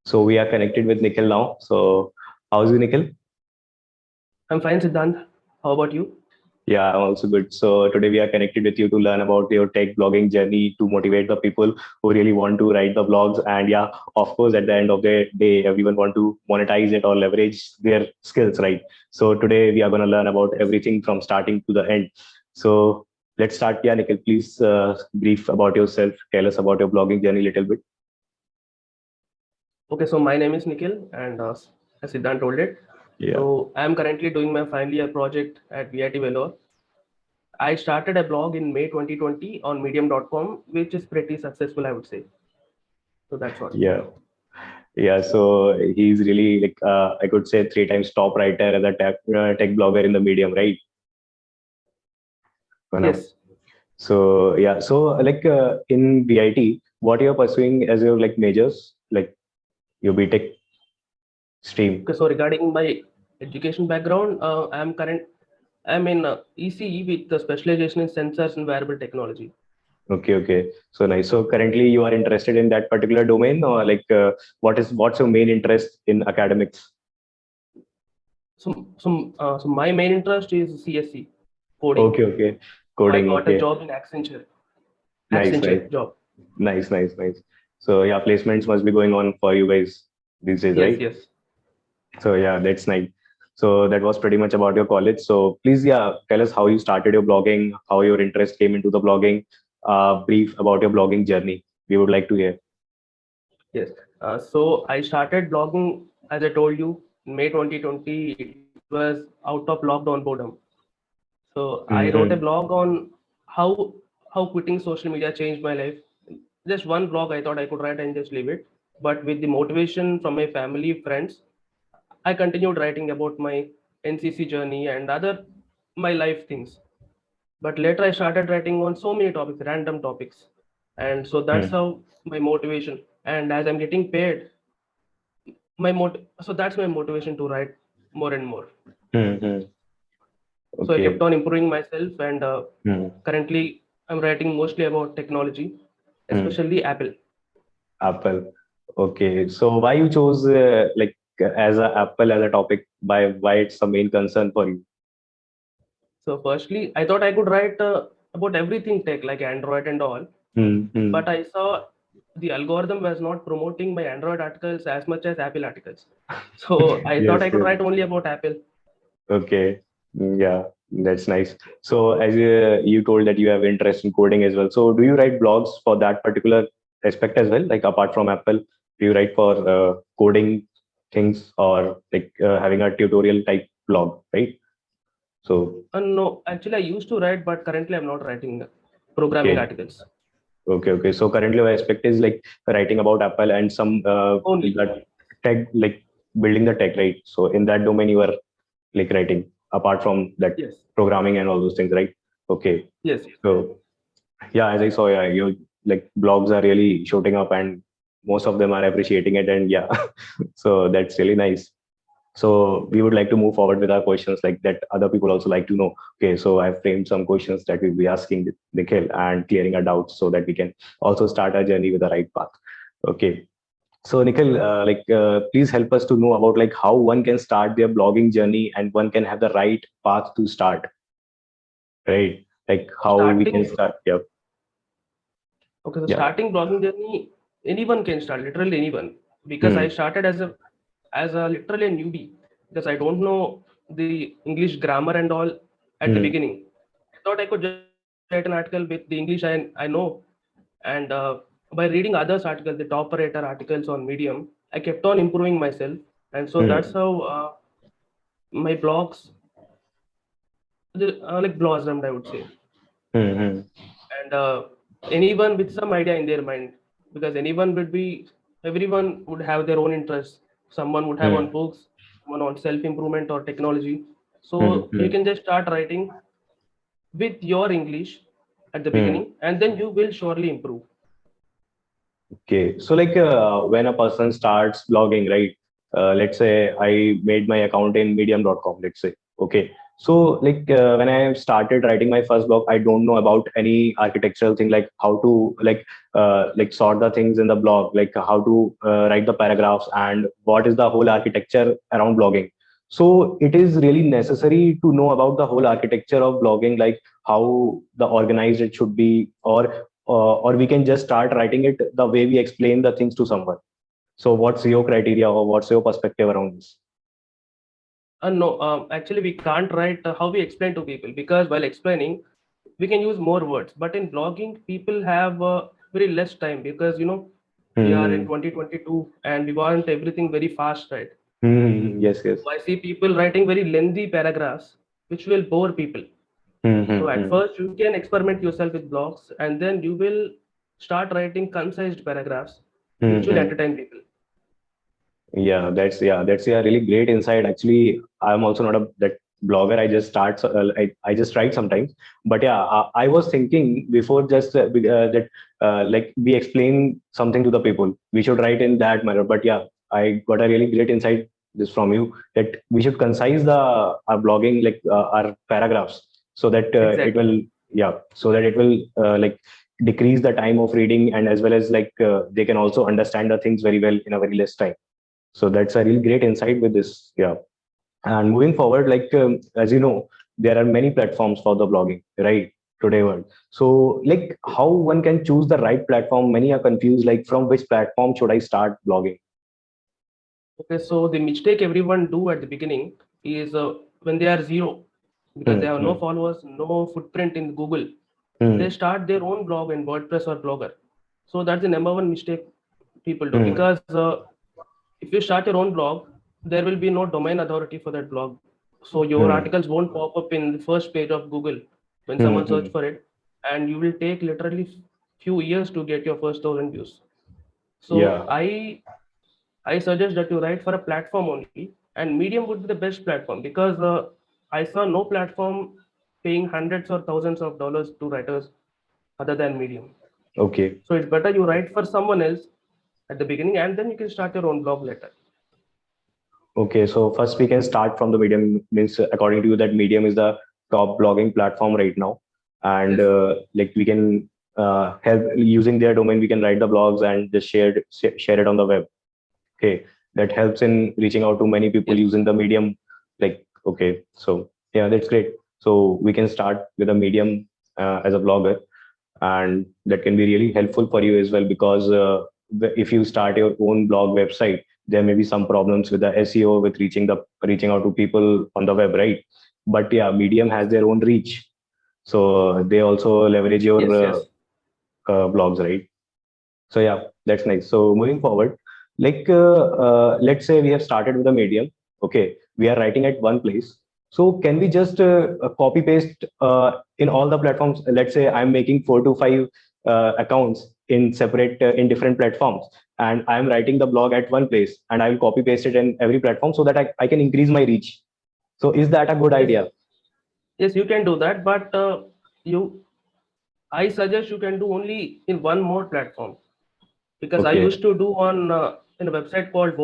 So we are connected with Nikhil now. So how's you, Nikhil? I'm fine, Siddhant. How about you? Yeah, I'm also good. So today we are connected with you to learn about your tech blogging journey to motivate the people who really want to write the blogs. And yeah, of course, at the end of the day, everyone want to monetize it or leverage their skills, right? So today we are going to learn about Yes. everything from starting to the end. So let's start. Yeah, Nikhil, please brief about yourself. Tell us about your blogging journey a little bit. Okay, so my name is Nikhil, and as Siddhant told it, Yeah. so I'm currently doing my final year project at VIT Vellore. I started a blog in May 2020 on medium.com, which is pretty successful, I would say. So that's what. Yeah. Yeah, so he's really like I could say three times top writer as a tech blogger in the medium, right? Pranav? Yes. So yeah, so in VIT, what you're pursuing as your like majors, like your BTech stream? Okay, so regarding my education background, I'm in ECE with the specialization in sensors and wearable technology. Okay, okay. So nice. So currently you are interested in that particular domain, or what's your main interest in academics? So my main interest is CSC coding. Okay, okay. So I Coding. got a Okay. job in Accenture. Nice, nice, Accenture job. nice, nice, nice. So yeah, placements must be going on for you guys these days, Yes, right? yes. So yeah, that's nice. So that was pretty much about your college. So please, yeah, tell us how you started your blogging, how your interest came into the blogging. Brief about your blogging journey. We would like to hear. Yes. So I started blogging, as I told you, in May 2020. It was out of lockdown boredom. So I wrote a Mm-hmm. blog on how how quitting social media changed my life. Just one blog I thought I could write and just leave it. But with the motivation from my family, friends, I continued writing about my NCC journey and other my life things. But later I started writing on so many topics, random topics. And so that's how my motivation. And as I'm getting paid, so that's my motivation to write more and more. Mm-hmm. So I kept Okay. on improving myself, and Mm-hmm. currently I'm writing mostly about technology, Mm-hmm. especially Apple. Apple. Okay. So why you chose as a Apple as a topic? Why it's the main concern for you? So firstly, I thought I could write about everything tech, like Android and all, Mm-hmm. but I saw the algorithm was not promoting my Android articles as much as Apple articles. So I thought Yes, I could yes. write only about Apple. Okay. Yeah, that's nice. So as you told that you have interest in coding as well. So do you write blogs for that particular aspect as well? Like apart from Apple, do you write for coding things or having a tutorial type blog, right? So No, actually I used to write, but currently I'm not writing programming okay, articles okay, okay. So currently my aspect is like writing about Apple and some only. that tech, like building the tech, right? So in that domain you are like writing apart from that Yes, programming and all those things, right? Okay. yes, yes. So yeah, as I saw, yeah, your like blogs are really shooting up, and most of them are appreciating it, and yeah, so that's really nice. So we would like to move forward with our questions like that. Other people also like to know. Okay, so I've framed some questions that we'll be asking Nikhil and clearing our doubts so that we can also start our journey with the right path. Okay, so Nikhil, please help us to know about like how one can start their blogging journey and one can have the right path to start, right? Like how we can Starting, start. Yeah, okay, so yeah. starting blogging journey, anyone can start, literally anyone. Because I Hmm. started as a literally a newbie because I don't know the English grammar and all at the Hmm. beginning. I thought I could just write an article with the English I know, and by reading others' articles, the top rater articles on Medium, I kept on improving myself, and so that's Hmm. how my blogs, like blossomed, I would say. Hmm. Hmm. And anyone with some idea in their mind, because everyone would have their own interests. Someone would have on Hmm. books, someone on self improvement or technology. Hmm. So you Hmm. can just start writing with your English at the Hmm. beginning, and then you will surely improve. Okay. So when a person starts blogging, right? Let's say I made my account in medium.com, let's say. Okay. So like when I started writing my first blog, I don't know about any architectural thing, like how to like sort the things in the blog, like how to write the paragraphs and what is the whole architecture around blogging. So it is really necessary to know about the whole architecture of blogging, like how the organized it should be, or we can just start writing it the way we explain the things to someone. So what's your criteria or what's your perspective around this? No, actually, we can't write how we explain to people, because while explaining, we can use more words. But in blogging, people have very less time, because we are in Hmm. 2022 and we want everything very fast, right? Yes, yes. So I see people writing very lengthy paragraphs, which will bore people. So at Hmm. first, you can experiment yourself with blogs, and then you will start writing concise paragraphs, which will Hmm. entertain people. That's a really great insight. Actually, I'm also not a that blogger. I just start. I just write sometimes. But yeah, I was thinking before just that like we explain something to the people, we should write in that manner. But yeah, I got a really great insight this from you, that we should concise the our blogging, like our paragraphs, so that it Exactly. will, yeah, so that it will like decrease the time of reading, and as well as like they can also understand the things very well in a very less time. So that's a really great insight with this. Yeah. And moving forward, like as you know, there are many platforms for the blogging, right? Today world. So like how one can choose the right platform? Many are confused, like from which platform should I start blogging? Okay, so the mistake everyone do at the beginning is when they are zero, because they Hmm, have no hmm, followers, no footprint in Google. They hmm, start their own blog in WordPress or Blogger. So that's the number one mistake people do, hmm, because if you start your own blog, there will be no domain authority for that blog. So your hmm, articles won't pop up in the first page of Google when hmm, someone search hmm. for it, and you will take literally few years to get your first 1,000 views. So Yeah. I suggest that you write for a platform only, and Medium would be the best platform, because I saw no platform paying hundreds or thousands of dollars to writers other than Medium. Okay. So it's better you write for someone else at the beginning, and then you can start your own blog later. Okay. So first we can start from the Medium. Means according to you, that Medium is the top blogging platform right now, and Yes, like we can help using their domain. We can write the blogs and just share it on the web. Okay, that helps in reaching out to many people yes, using the medium. Like, okay, so yeah, that's great. So we can start with a medium as a blogger, and that can be really helpful for you as well, because if you start your own blog website, there may be some problems with the SEO, with reaching out to people on the web, right? But yeah, medium has their own reach, so they also leverage your yes, yes. blogs, right? So yeah, that's nice. So moving forward, like let's say we have started with a medium. Okay, we are writing at one place. So can we just copy paste in all the platforms? Let's say I'm making 4 to 5 accounts in separate in different platforms, and I'm writing the blog at one place, and I will copy paste it in every platform so that I can increase my reach. So is that a good Yes, idea? yes, you can do that, but you, I suggest you can do only in one more platform, because I Okay, used to do on in a website called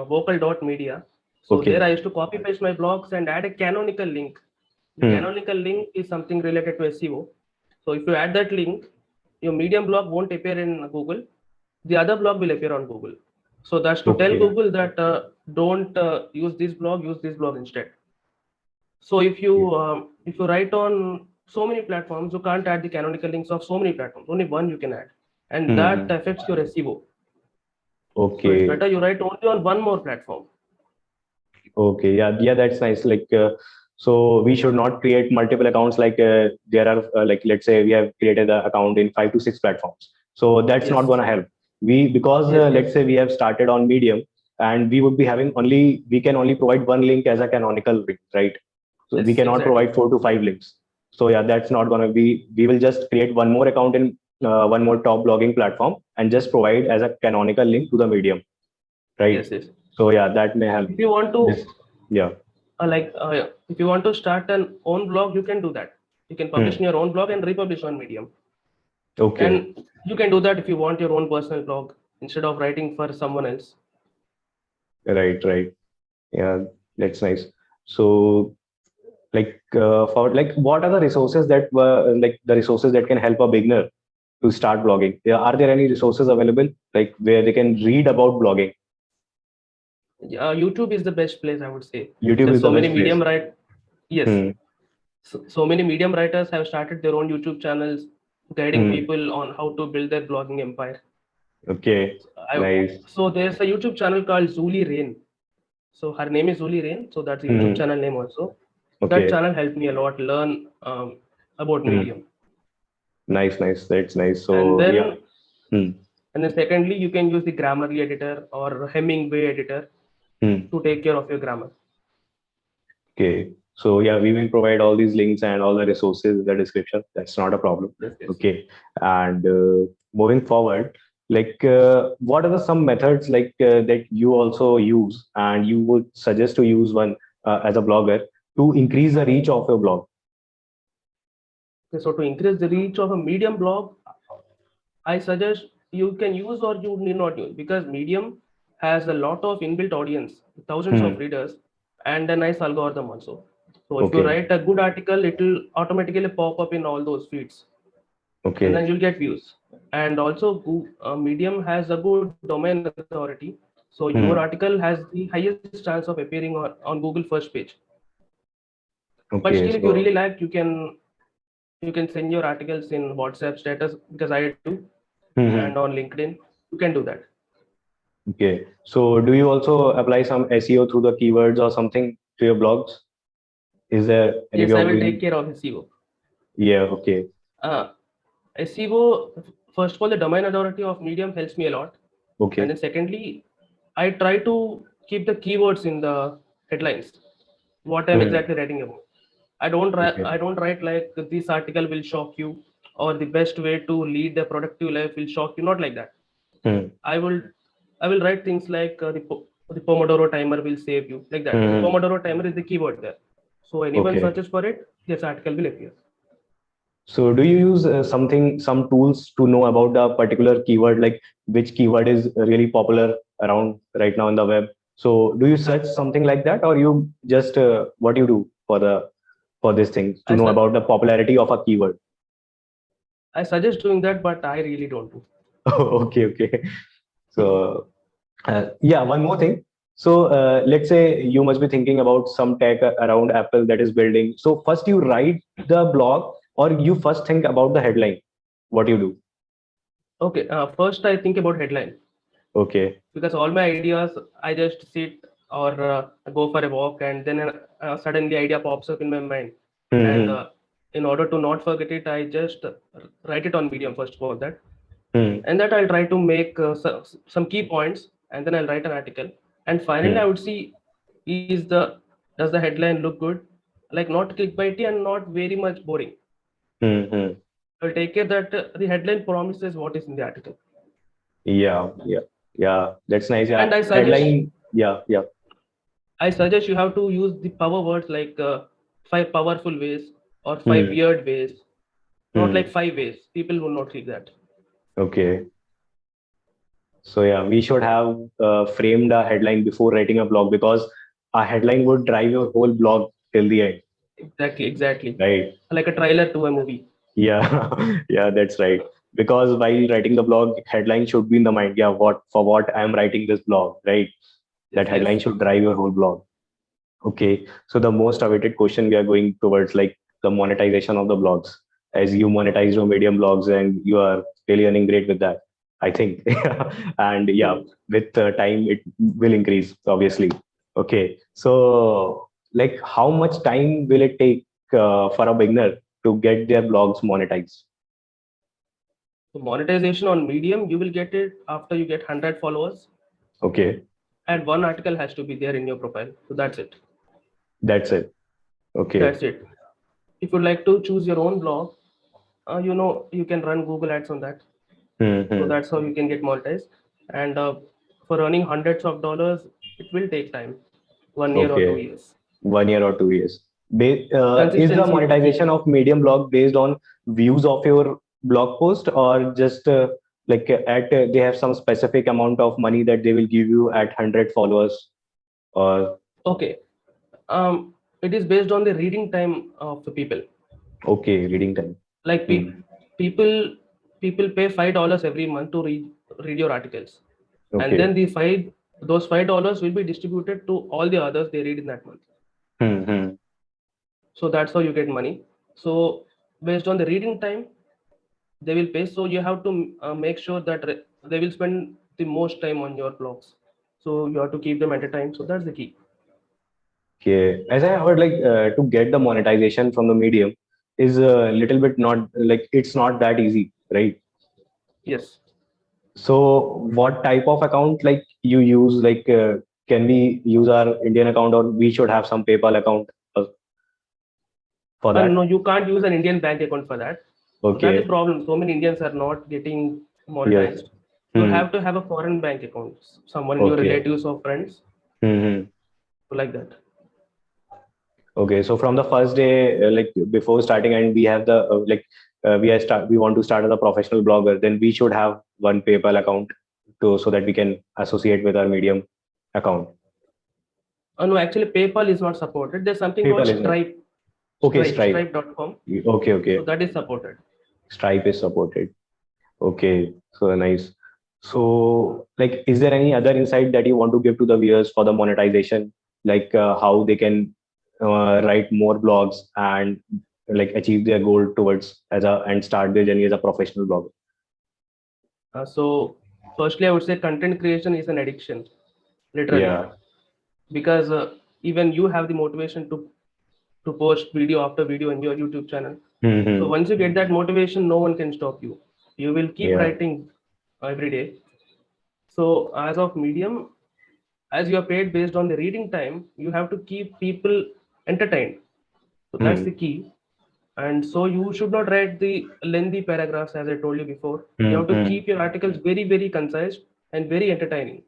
vocal.media. So there okay. I used to copy paste my blogs and add a canonical link. The Hmm. canonical link is something related to SEO. So if you add that link, your Medium blog won't appear in Google. The other blog will appear on Google. So that's to tell Okay. Google that don't use this blog, use this blog instead. So if you write on so many platforms, you can't add the canonical links of so many platforms. Only one you can add, and that Hmm. affects your SEO. So it's Okay. better you write only on one more platform. Okay, yeah, that's nice. Like, so we should not create multiple accounts. Like, there are like, let's say we have created an account in 5 to 6 platforms. So that's not Yes, gonna help. We because yes, let's yes, say we have started on Medium, and we would be having only we can only provide one link as a canonical link, right? So we yes, cannot exactly. provide 4 to 5 links. So yeah, that's not gonna be. We will just create one more account in one more top blogging platform and just provide as a canonical link to the Medium, right? Yes, yes. So yeah, that may help. If you want to This, yeah. if you want to start an own blog, you can do that. You can publish Hmm. in your own blog and republish on Medium. Okay. And you can do that if you want your own personal blog instead of writing for someone else. Right. Right. Yeah, that's nice. So For like, what are the resources that were like the resources that can help a beginner to start blogging? Yeah, are there any resources available like where they can read about blogging? YouTube is the best place, I would say. YouTube There's is the so many best place. medium right. Yes, Hmm. so many medium writers have started their own YouTube channels, guiding Hmm. people on how to build their blogging empire. Okay. Nice. So there's a YouTube channel called Zuli Rain. So her name is Zuli Rain. So that's a YouTube Hmm. channel name also. That Okay. channel helped me a lot learn about Hmm. Medium. Nice. Nice. That's nice. And So yeah. then Hmm. secondly, you can use the Grammarly editor or Hemingway editor Hmm. to take care of your grammar. Okay. So yeah, we will provide all these links and all the resources in the description. That's not a problem. Yes, yes. Okay. And moving forward, what are the some methods that you also use and you would suggest to use one as a blogger to increase the reach of your blog? Okay, so to increase the reach of a Medium blog, I suggest you can use or you need not use, because Medium has a lot of inbuilt audience, thousands of Hmm. readers, and a nice algorithm also. So if you Okay. write a good article, it will automatically pop up in all those feeds, and then Okay. you'll get views. And also, Medium has a good domain authority, so your Hmm. article has the highest chance of appearing on Google first page. But still, Okay. if you really So. like, you can send your articles in WhatsApp status, because I do, and Hmm. on LinkedIn. You can do that. Okay. So do you also apply some SEO through the keywords or something to your blogs? Is there any way Yes, I of will take doing? care of SEO. Yeah. Okay. Uh, SEO, first of all, the domain authority of Medium helps me a lot. And Okay. then secondly, I try to keep the keywords in the headlines, what I'm Hmm. exactly writing about. I don't write like this article will shock you, or the best way to lead a productive life will shock you. Not like that. Hmm. I will I will write things like the Pomodoro timer will save you, like that. The Hmm. Pomodoro timer is the keyword there. So anyone Okay. searches for it, this article will appear. So do you use some tools to know about the particular keyword, like which keyword is really popular around right now in the web? So do you search something like that, or you just what do you do for this thing to I know su- about the popularity of a keyword? I suggest doing that, but I really don't do. Okay, okay. So yeah, one more thing. So let's say you must be thinking about some tech around Apple that is building. So first you write the blog, or you first think about the headline. What you do? Okay, first I think about headline, Okay. because all my ideas I just sit or go for a walk, and then suddenly idea pops up in my mind, and Hmm. in order to not forget it, I just write it on Medium first of all that, Hmm. and that I'll try to make some key points, and then I'll write an article, and finally Hmm. I would see, does the headline look good, like not clickbaity and not very much boring. Hmm. Hmm. I'll take care that the headline promises what is in the article. Yeah. Yeah. Yeah. That's nice. And Yeah. I suggest Headline. Yeah. Yeah. I suggest you have to use the power words like five powerful ways or five Hmm. weird ways, not like Hmm. five ways. People will not read that. Okay. So yeah, we should have framed a headline before writing a blog because a headline would drive your whole blog till the end, Exactly, exactly. right? Like a trailer to a movie. Yeah, yeah, that's right. Because while writing the blog, headline should be in the mind. Yeah, what for what I'm writing this blog, right? That Yes, headline yes. should drive your whole blog. Okay, so the most awaited question we are going towards like the monetization of the blogs. As you monetize your Medium blogs and you are really earning great with that, I think. And yeah, Hmm. with time it will increase, obviously. Okay, so like how much time will it take for a beginner to get their blogs monetized? So monetization on Medium, you will get it after you get 100 followers, Okay, and one article has to be there in your profile. So that's it. that's it. Okay. That's it. If you'd like to choose your own blog, you can run Google Ads on that. So Hmm. that's how you can get monetized. And for earning hundreds of dollars, it will take time, 1 year or two Okay. years. 1 year or 2 years. Is the Consistency is the key. monetization of Medium blog based on views of your blog post, or just they have some specific amount of money that they will give you at 100 followers? Or Okay. It is based on the reading time of the people. Okay, reading time. Like Hmm. people people pay $5 every month to read your articles, and then Okay. the five those $5 will be distributed to all the others they read in that month. Hmm. Hmm. So that's how you get money. So based on the reading time, they will pay. So you have to make sure that they will spend the most time on your blogs. So you have to keep them entertained. So that's the key. Okay. As I heard, like to get the monetization from the medium is a little bit not like it's not that easy, right? Yes. So, what type of account like you use? Like, can we use our Indian account, or we should have some PayPal account for No, that? you can't use an Indian bank account for that. So that's the Okay. problem. So many Indians are not getting Yes. monetized. You Hmm. have to have a foreign bank account, someone in your Okay. relatives or friends, Hmm. like that. Okay. So from the first day, like before starting, and we have the we want to start as a professional blogger, then we should have one PayPal account to so that we can associate with our Medium account. No, actually, PayPal is not supported. There's something called PayPal is not. Stripe, Okay. Stripe. Stripe.com. Okay. So Okay. that is supported. Stripe is supported. Okay, so nice. So, like, is there any other insight that you want to give to the viewers for the monetization, like how they can write more blogs and like achieve their goal towards as a and start their journey as a professional blogger? So firstly, I would say content creation is an addiction, literally, Yeah. because even you have the motivation to post video after video in your YouTube channel. So Hmm. once you get that motivation, no one can stop you. You will keep Yeah. writing every day. So as of Medium, as you are paid based on the reading time, you have to keep people entertained. So that's the Hmm. key. And so you should not write the lengthy paragraphs, as I told you before. You have to Hmm. keep your articles very, very concise and very entertaining.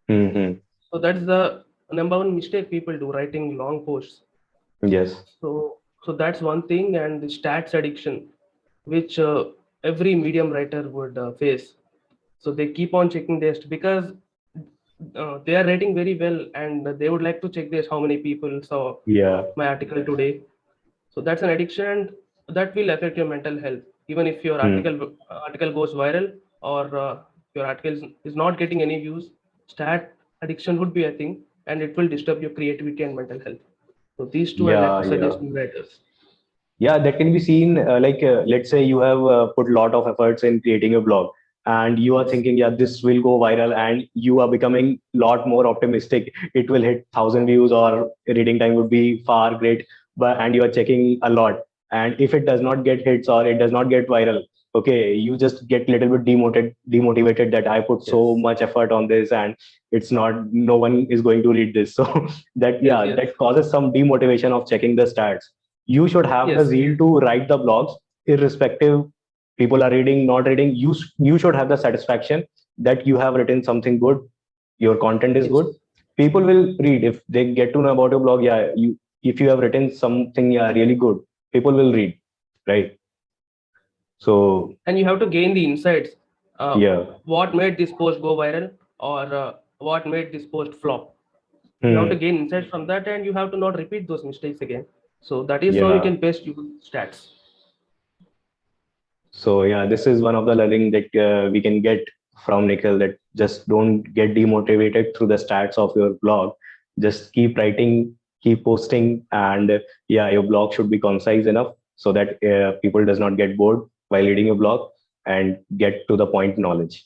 Hmm. So that's the number one mistake people do, writing long posts. Yes. So that's one thing, and the stats addiction, which every medium writer would face. So they keep on checking this because they are writing very well, and they would like to check this how many people saw Yeah. my article today. So that's an addiction, and that will affect your mental health. Even if your Hmm. article goes viral, or your article is not getting any views, stat addiction would be a thing, and it will disturb your creativity and mental health. So these two I like Yeah. to Yeah. suggest to writers. Yeah, that can be seen like let's say you have put a lot of efforts in creating a blog and you are Yes. thinking, yeah, this will go viral, and you are becoming a lot more optimistic it will hit 1,000 views or reading time would be far great, but and you are checking a lot, and if it does not get hits or it does not get viral, okay, you just get a little bit demotivated that I put so Yes. much effort on this and it's not, no one is going to read this. So that, Yes. yeah, Yes. that causes some demotivation of checking the stats. You should have the Yes. zeal to write the blogs irrespective people are reading not reading. You should have the satisfaction that you have written something good, your content is Yes. good, people will read if they get to know about your blog. Yeah, you, if you have written something, yeah, really good, people will read, right? So And you have to gain the insights. yeah. What made this post go viral, or what made this post flop? You have to Hmm. gain insights from that, and you have to not repeat those mistakes again. So that is how you Yeah. can best use stats. So yeah, this is one of the learning that we can get from Nikhil, that just don't get demotivated through the stats of your blog. Just keep writing, keep posting, and yeah, your blog should be concise enough so that people does not get bored while reading your blog and get to the point knowledge.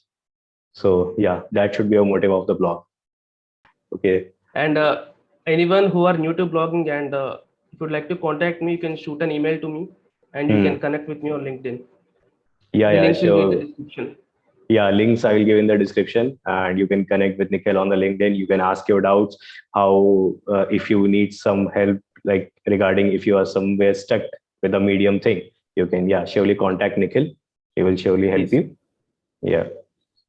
So yeah, that should be a motive of the blog. Okay. And anyone who are new to blogging, and if you'd like to contact me, you can shoot an email to me, and you can Hmm. connect with me on LinkedIn. Yeah, The yeah, links will be in the sure. description. Yeah, links I will give in the description, and you can connect with Nikhil on the LinkedIn. You can ask your doubts, how if you need some help, like regarding if you are somewhere stuck with a medium thing, you can, yeah, surely contact Nikhil. He will surely help Please. you. Yeah.